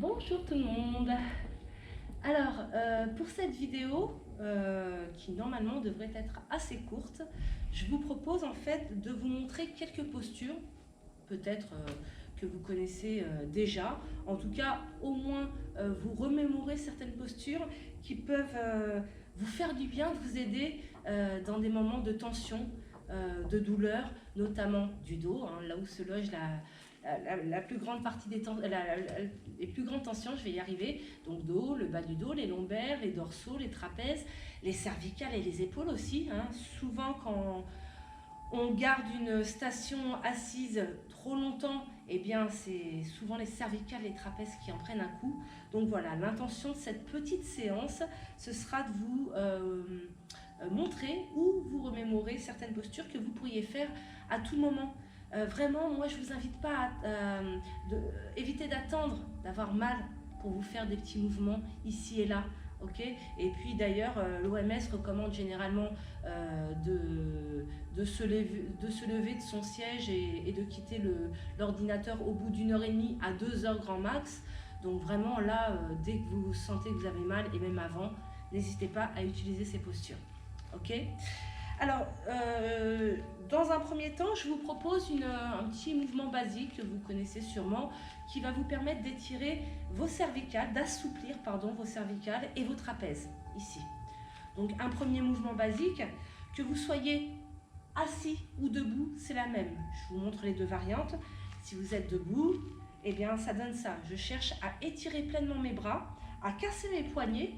Bonjour tout le monde. Alors, pour cette vidéo, qui normalement devrait être assez courte, je vous propose en fait de vous montrer quelques postures, peut-être que vous connaissez déjà. En tout cas, au moins vous remémorer certaines postures qui peuvent vous faire du bien, vous aider dans des moments de tension, de douleur, notamment du dos, hein, là où se loge la plus grande partie des les plus grandes tensions, je vais y arriver. Donc dos, le bas du dos, les lombaires, les dorsaux, les trapèzes, les cervicales et les épaules aussi. Hein. Souvent quand on garde une station assise trop longtemps, eh bien c'est souvent les cervicales et les trapèzes qui en prennent un coup. Donc voilà, l'intention de cette petite séance, ce sera de vous montrer ou vous remémorer certaines postures que vous pourriez faire à tout moment. Vraiment, moi je vous invite pas à éviter d'attendre d'avoir mal pour vous faire des petits mouvements ici et là. Okay, et puis d'ailleurs, l'OMS recommande généralement de se lever de son siège et de quitter l'ordinateur au bout d'1 heure et demie à 2 heures grand max. Donc vraiment là, dès que vous sentez que vous avez mal, et même avant, n'hésitez pas à utiliser ces postures. Ok. Alors, dans un premier temps, je vous propose un petit mouvement basique que vous connaissez sûrement, qui va vous permettre d'étirer vos cervicales, d'assouplir vos cervicales et vos trapèzes, ici. Donc, un premier mouvement basique, que vous soyez assis ou debout, c'est la même. Je vous montre les deux variantes. Si vous êtes debout, eh bien, ça donne ça. Je cherche à étirer pleinement mes bras, à casser mes poignets,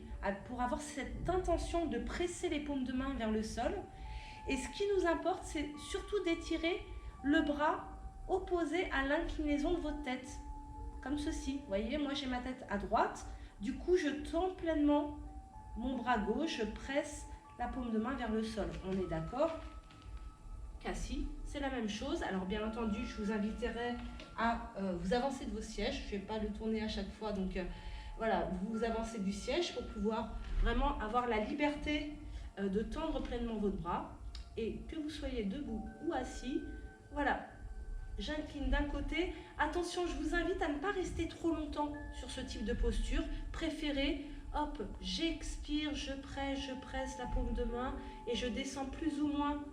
pour avoir cette intention de presser les paumes de main vers le sol. Et ce qui nous importe, c'est surtout d'étirer le bras opposé à l'inclinaison de votre tête, comme ceci. Vous voyez, moi j'ai ma tête à droite, du coup je tends pleinement mon bras gauche, je presse la paume de main vers le sol. On est d'accord qu'assis, c'est la même chose. Alors bien entendu, je vous inviterai à vous avancer de vos sièges. Je ne vais pas le tourner à chaque fois, donc voilà, vous avancez du siège pour pouvoir vraiment avoir la liberté de tendre pleinement votre bras. Et que vous soyez debout ou assis, voilà, j'incline d'un côté. Attention, je vous invite à ne pas rester trop longtemps sur ce type de posture. Préférez, hop, j'expire, je presse la paume de main et je descends plus ou moins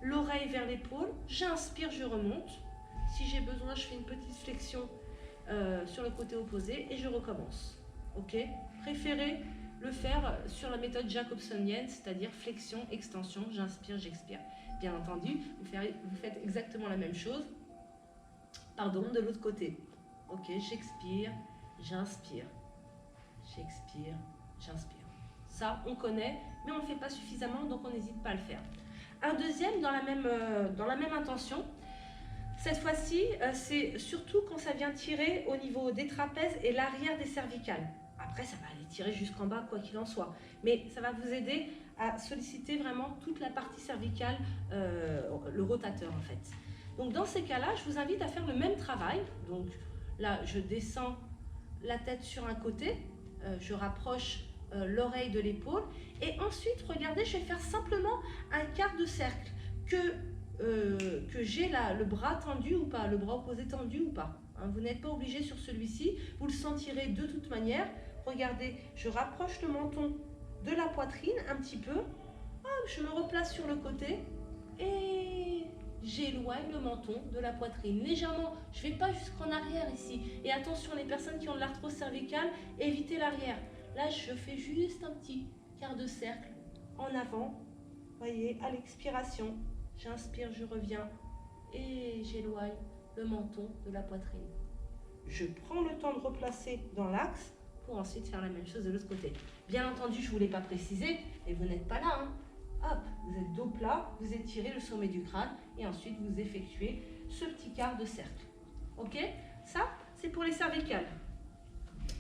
l'oreille vers l'épaule. J'inspire, je remonte. Si j'ai besoin, je fais une petite flexion sur le côté opposé et je recommence. Ok? Préférez le faire sur la méthode jacobsonienne, c'est-à-dire flexion, extension, j'inspire, j'expire. Bien entendu, vous faites exactement la même chose, de l'autre côté. Ok, j'expire, j'inspire, j'expire, j'inspire. Ça, on connaît, mais on ne le fait pas suffisamment, donc on n'hésite pas à le faire. Un deuxième, dans la même intention. Cette fois-ci, c'est surtout quand ça vient tirer au niveau des trapèzes et l'arrière des cervicales. Après, ça va aller tirer jusqu'en bas, quoi qu'il en soit. Mais ça va vous aider à solliciter vraiment toute la partie cervicale, le rotateur en fait. Donc dans ces cas-là, je vous invite à faire le même travail. Donc là, je descends la tête sur un côté, je rapproche l'oreille de l'épaule. Et ensuite, regardez, je vais faire simplement un quart de cercle. Que j'ai le bras tendu ou pas, le bras opposé tendu ou pas. Hein, vous n'êtes pas obligé sur celui-ci, vous le sentirez de toute manière. Regardez, je rapproche le menton de la poitrine un petit peu. Hop, je me replace sur le côté et j'éloigne le menton de la poitrine. Légèrement, je ne vais pas jusqu'en arrière ici. Et attention, les personnes qui ont de l'arthrose cervicale, évitez l'arrière. Là, je fais juste un petit quart de cercle en avant. Voyez, à l'expiration, j'inspire, je reviens et j'éloigne le menton de la poitrine. Je prends le temps de replacer dans l'axe pour ensuite faire la même chose de l'autre côté. Bien entendu, je ne vous l'ai pas précisé, et vous n'êtes pas là. Hein. Hop, vous êtes dos plat, vous étirez le sommet du crâne et ensuite vous effectuez ce petit quart de cercle. Ok? Ça, c'est pour les cervicales.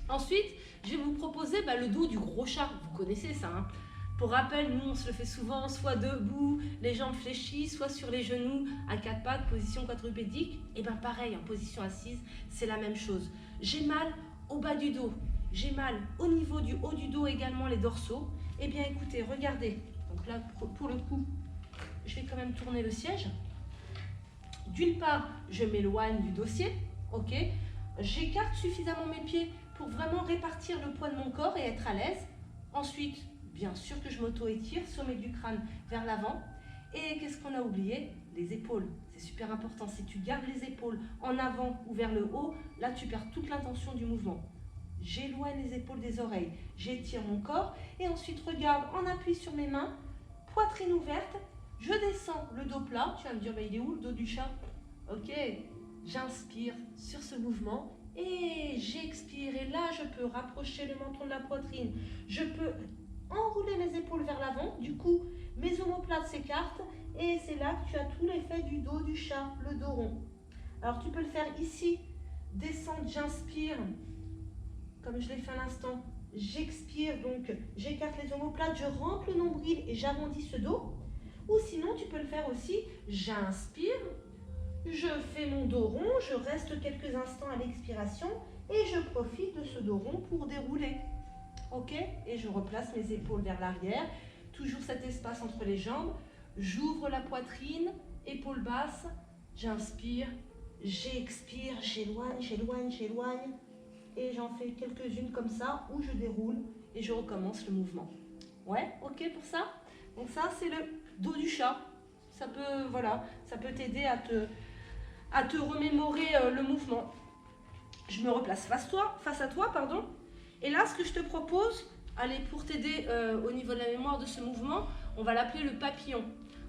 Ensuite, je vais vous proposer le dos du gros chat. Vous connaissez ça, hein? Pour rappel, nous on se le fait souvent, soit debout, les jambes fléchies, soit sur les genoux, à 4 pattes, position quadrupédique. Et bien pareil, en position assise, c'est la même chose. J'ai mal au bas du dos, j'ai mal au niveau du haut du dos également, les dorsaux. Eh bien écoutez, regardez, donc là pour le coup, je vais quand même tourner le siège. D'une part, je m'éloigne du dossier, ok. j'écarte suffisamment mes pieds pour vraiment répartir le poids de mon corps et être à l'aise. Ensuite, bien sûr que je m'auto-étire, sommet du crâne vers l'avant. Et qu'est-ce qu'on a oublié? Les épaules. C'est super important. Si tu gardes les épaules en avant ou vers le haut, là tu perds toute l'intention du mouvement. J'éloigne les épaules des oreilles, j'étire mon corps et ensuite regarde en appui sur mes mains, poitrine ouverte, je descends le dos plat. Tu vas me dire, il est où le dos du chat? Ok, j'inspire sur ce mouvement et j'expire. Et là, je peux rapprocher le menton de la poitrine. Je peux enrouler mes épaules vers l'avant. Du coup, mes omoplates s'écartent et c'est là que tu as tout l'effet du dos du chat, le dos rond. Alors, tu peux le faire ici. Descendre, j'inspire, comme je l'ai fait à l'instant. J'expire, donc j'écarte les omoplates, je rentre le nombril et j'arrondis ce dos. Ou sinon, tu peux le faire aussi. J'inspire. Je fais mon dos rond, je reste quelques instants à l'expiration et je profite de ce dos rond pour dérouler. Ok? Et je replace mes épaules vers l'arrière. Toujours cet espace entre les jambes. J'ouvre la poitrine, épaules basses. J'inspire, j'expire, j'éloigne, j'éloigne, j'éloigne. Et j'en fais quelques-unes comme ça où je déroule et je recommence le mouvement. Ouais? Ok pour ça? Donc ça, c'est le dos du chat. Ça peut, voilà, ça peut t'aider à te remémorer le mouvement. Je me replace face à toi, pardon. Et là, ce que je te propose, allez, pour t'aider au niveau de la mémoire de ce mouvement, on va l'appeler le papillon.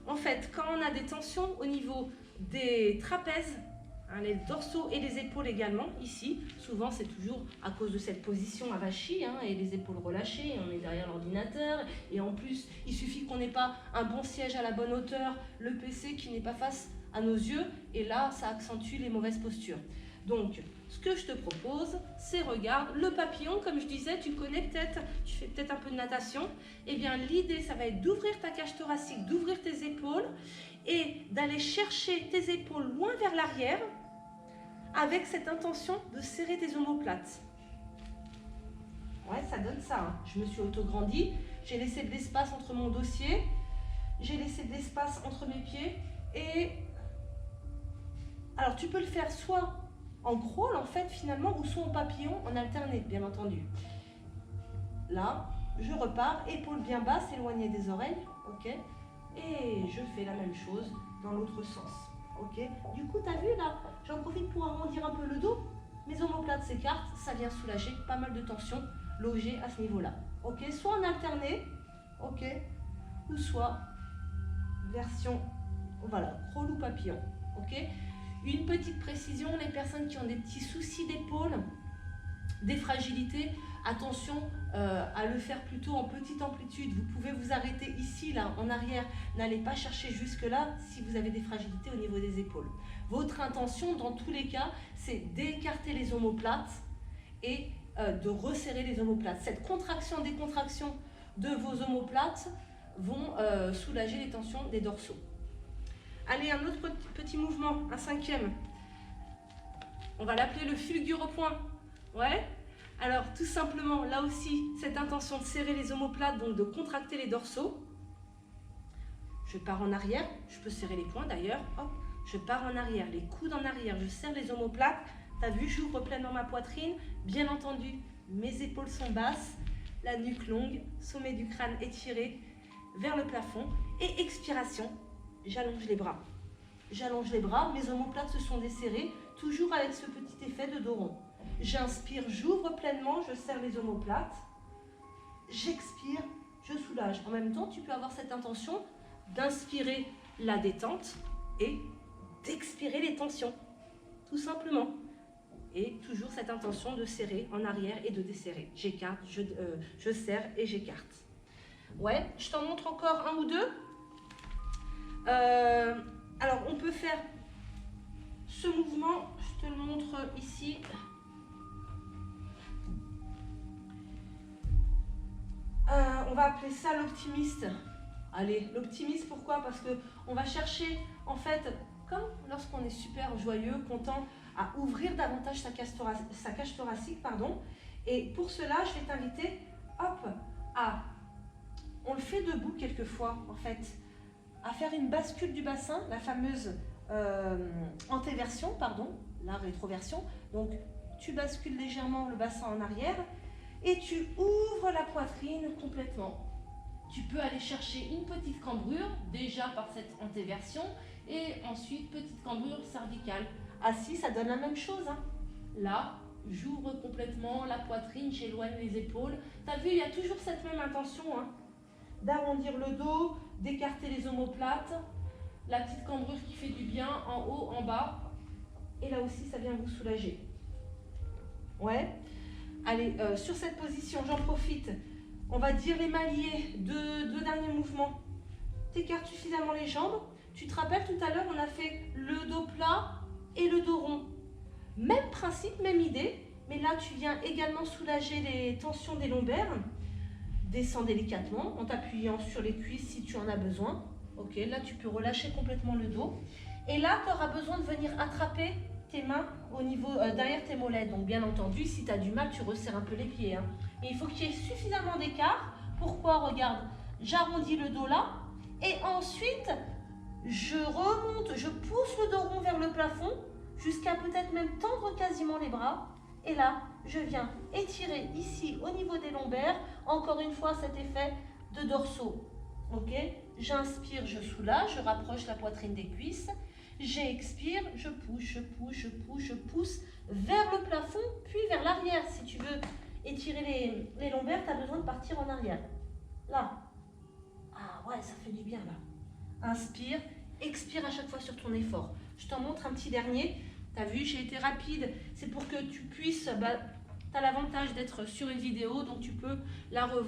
En fait, quand on a des tensions au niveau des trapèzes, hein, les dorsaux et les épaules également, ici, souvent c'est toujours à cause de cette position avachie hein, et les épaules relâchées, on est derrière l'ordinateur et en plus, il suffit qu'on n'ait pas un bon siège à la bonne hauteur, le PC qui n'est pas face à nos yeux et là, ça accentue les mauvaises postures. Donc, ce que je te propose, c'est regarde, le papillon, comme je disais, tu connais peut-être, tu fais peut-être un peu de natation. Eh bien, l'idée, ça va être d'ouvrir ta cage thoracique, d'ouvrir tes épaules et d'aller chercher tes épaules loin vers l'arrière avec cette intention de serrer tes omoplates. Ouais, ça donne ça. Hein. Je me suis auto-grandie, j'ai laissé de l'espace entre mon dossier, j'ai laissé de l'espace entre mes pieds et... Alors, tu peux le faire soit en crawl, en fait, finalement, ou soit en papillon, en alterné, bien entendu. Là, je repars, épaules bien basses, éloignées des oreilles, ok? Et je fais la même chose dans l'autre sens, ok? Du coup, tu as vu, là, j'en profite pour arrondir un peu le dos. Mes omoplates s'écartent, ça vient soulager pas mal de tension logée à ce niveau-là, ok? Soit en alterné, ok? Ou soit version, voilà, crawl ou papillon, ok? Une petite précision, les personnes qui ont des petits soucis d'épaule, des fragilités, attention à le faire plutôt en petite amplitude. Vous pouvez vous arrêter ici, là, en arrière. N'allez pas chercher jusque-là si vous avez des fragilités au niveau des épaules. Votre intention, dans tous les cas, c'est d'écarter les omoplates et de resserrer les omoplates. Cette contraction-décontraction de vos omoplates vont soulager les tensions des dorsaux. Allez, un autre petit mouvement, un cinquième. On va l'appeler le fulgure au point. Ouais? Alors, tout simplement, là aussi, cette intention de serrer les omoplates, donc de contracter les dorsaux. Je pars en arrière, je peux serrer les poings d'ailleurs. Hop, je pars en arrière, les coudes en arrière, je serre les omoplates. Tu as vu, j'ouvre pleinement ma poitrine. Bien entendu, mes épaules sont basses, la nuque longue, sommet du crâne étiré vers le plafond. Et expiration. J'allonge les bras. J'allonge les bras, mes omoplates se sont desserrées, toujours avec ce petit effet de dos rond. J'inspire, j'ouvre pleinement, je serre les omoplates. J'expire, je soulage. En même temps, tu peux avoir cette intention d'inspirer la détente et d'expirer les tensions, tout simplement. Et toujours cette intention de serrer en arrière et de desserrer. J'écarte, je serre et j'écarte. Ouais, je t'en montre encore un ou deux. Alors, on peut faire ce mouvement, je te le montre ici. On va appeler ça l'optimiste. Allez, l'optimiste, pourquoi? Parce qu'on va chercher, en fait, comme lorsqu'on est super joyeux, content, à ouvrir davantage sa cage thoracique, pardon. Et pour cela, je vais t'inviter, hop, on le fait debout quelquefois, en fait, à faire une bascule du bassin, la fameuse antéversion, pardon, la rétroversion. Donc, tu bascules légèrement le bassin en arrière et tu ouvres la poitrine complètement. Tu peux aller chercher une petite cambrure, déjà par cette antéversion, et ensuite petite cambrure cervicale. Assis, ça donne la même chose. Hein. Là, j'ouvre complètement la poitrine, j'éloigne les épaules. Tu as vu, il y a toujours cette même intention, hein, d'arrondir le dos, d'écarter les omoplates, la petite cambrure qui fait du bien en haut, en bas. Et là aussi, ça vient vous soulager. Ouais. Allez, sur cette position, j'en profite. On va dire les maillets, deux derniers mouvements. Tu écartes suffisamment les jambes. Tu te rappelles, tout à l'heure, on a fait le dos plat et le dos rond. Même principe, même idée, mais là, tu viens également soulager les tensions des lombaires. Descends délicatement en t'appuyant sur les cuisses si tu en as besoin. Ok, là, tu peux relâcher complètement le dos. Et là, tu auras besoin de venir attraper tes mains au niveau, derrière tes mollets. Donc, bien entendu, si tu as du mal, tu resserres un peu les pieds. Hein. Et il faut qu'il y ait suffisamment d'écart. Pourquoi? Regarde, j'arrondis le dos là. Et ensuite, je remonte, je pousse le dos rond vers le plafond jusqu'à peut-être même tendre quasiment les bras. Et là, je viens étirer ici au niveau des lombaires. Encore une fois, cet effet de dorsaux. Ok? J'inspire, je soulage, je rapproche la poitrine des cuisses. J'expire, je pousse, je pousse, je pousse, je pousse vers le plafond, puis vers l'arrière. Si tu veux étirer les lombaires, tu as besoin de partir en arrière. Là. Ah ouais, ça fait du bien là. Inspire, expire à chaque fois sur ton effort. Je t'en montre un petit dernier. Tu as vu, j'ai été rapide. C'est pour que tu puisses... tu as l'avantage d'être sur une vidéo, donc tu peux la revoir.